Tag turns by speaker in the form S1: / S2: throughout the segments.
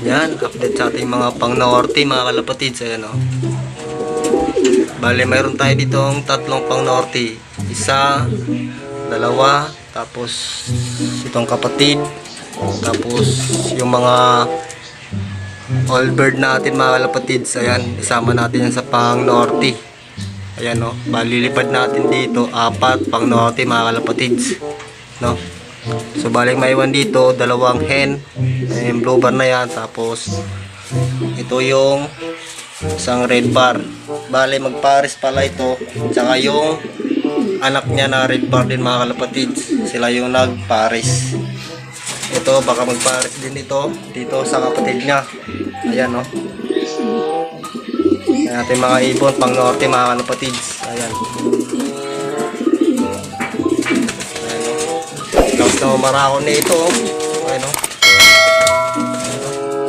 S1: Yan, update sa ating mga pang-norte mga kalapatids. Ayan o. Bale, mayroon tayo ditong tatlong pang-norte. Isa, dalawa, tapos itong kapatid. Tapos yung mga all bird natin mga kalapatids. Ayan, isama natin yan sa pang-norte. Ayan o. Bale, lipad natin dito, 4 pang-norte mga kalapatids. No? So balik maiwan dito, dalawang hen, yung blue bar na yan, tapos ito yung isang red bar. Bale magpares pala ito, tsaka yung anak niya na red bar din mga kalapatids, sila yung nagpares. Ito baka magpares din ito dito sa kapatid niya. Ayan o. Ayan natin mga ibon pang norte mga kalapatids. Ayan. Tapos na marakon na ito. Ayun o.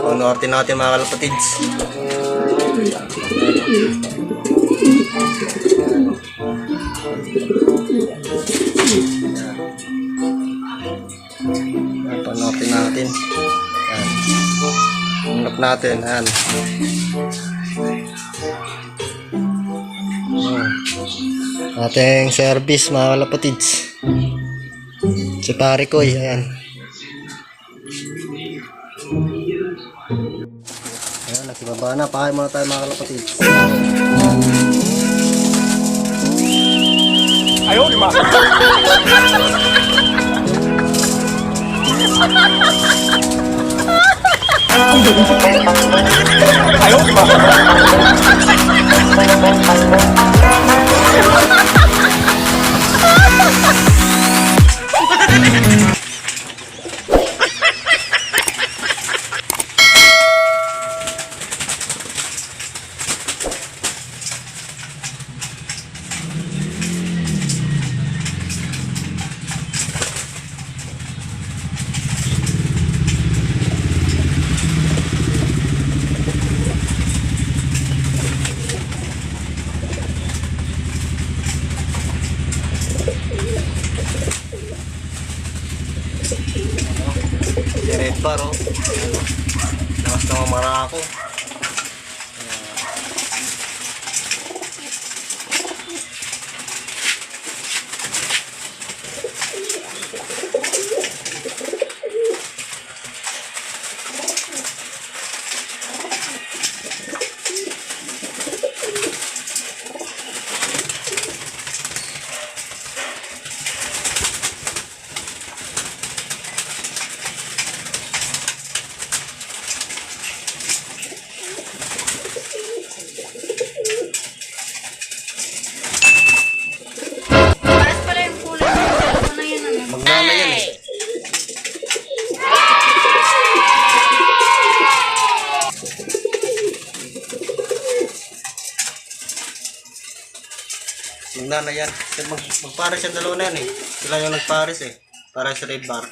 S1: Pang norte natin mga kalapatids. Pang norte natin. Ayan. Hanap natin. Ayan. Ating service mga kalapatids. Si pare ko, ayan. Ayan, nakibaba na. Pakain muna tayo mga kalapatids.
S2: Ayaw, di ba? Ayaw, di ba?
S1: Red bar o. Lakas na mamara ako. Magnana yan eh. Magnana yan. Magpares yung dalawa na yan eh. Sila yung nagpares eh. Para sa red bar.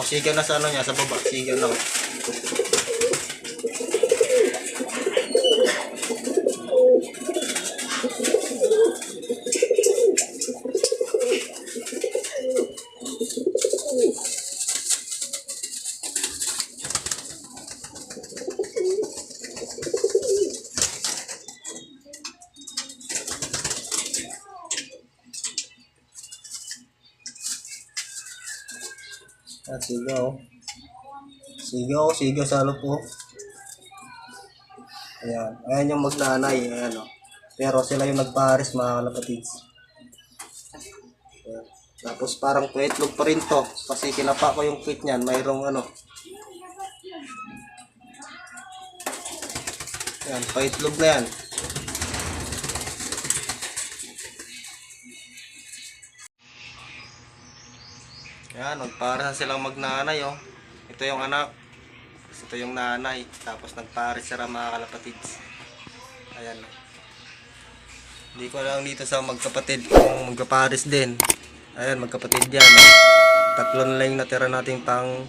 S1: Sigaw na sa ano niya, sa baba. Sigaw na. Sigaw. Sigaw sa lupo. Ayan. Ayan yung magnanay. Ayan o. Pero sila yung nagpares mga kalapatids. Ayan. Tapos parang paitlog pa rin to. Kasi kinapa ko yung pit niyan. Mayroong ano. Ayan. Paitlog na yan. Ayan. Nagpares na silang magnanay o. Ito yung anak. Ito yung nanay, tapos nagpares sila mga kalapatids. Ayan. Hindi ko lang dito sa magkapatid kung magpapares din. Ayan, magkapatid yan. Tatlo na lang yung natira nating pang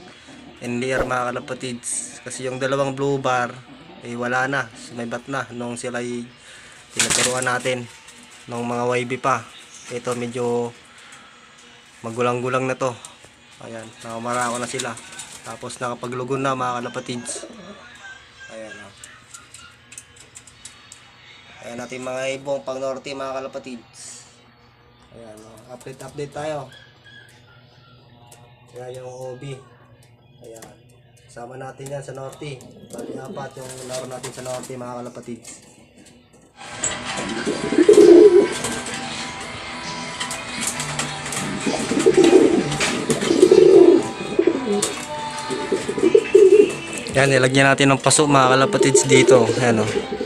S1: NDR mga kalapatids. Kasi yung dalawang blue bar, wala na. Sumaybat na nung sila tinaturuan natin. Nung mga YB pa. Ito medyo magulang-gulang na to. Ayan, nakamara ko na sila. Tapos nakapaglugon na mga kalapatids. Ayan. Ayan natin mga ibong pang norte mga kalapatids. Ayan, update tayo. Ayan yung OB. Ayan. Kasama natin yan sa norte. Bali apat yung laro natin sa norte mga kalapatids. Yan, nilagyan natin ng paso mga kalapatids dito. Ayan o.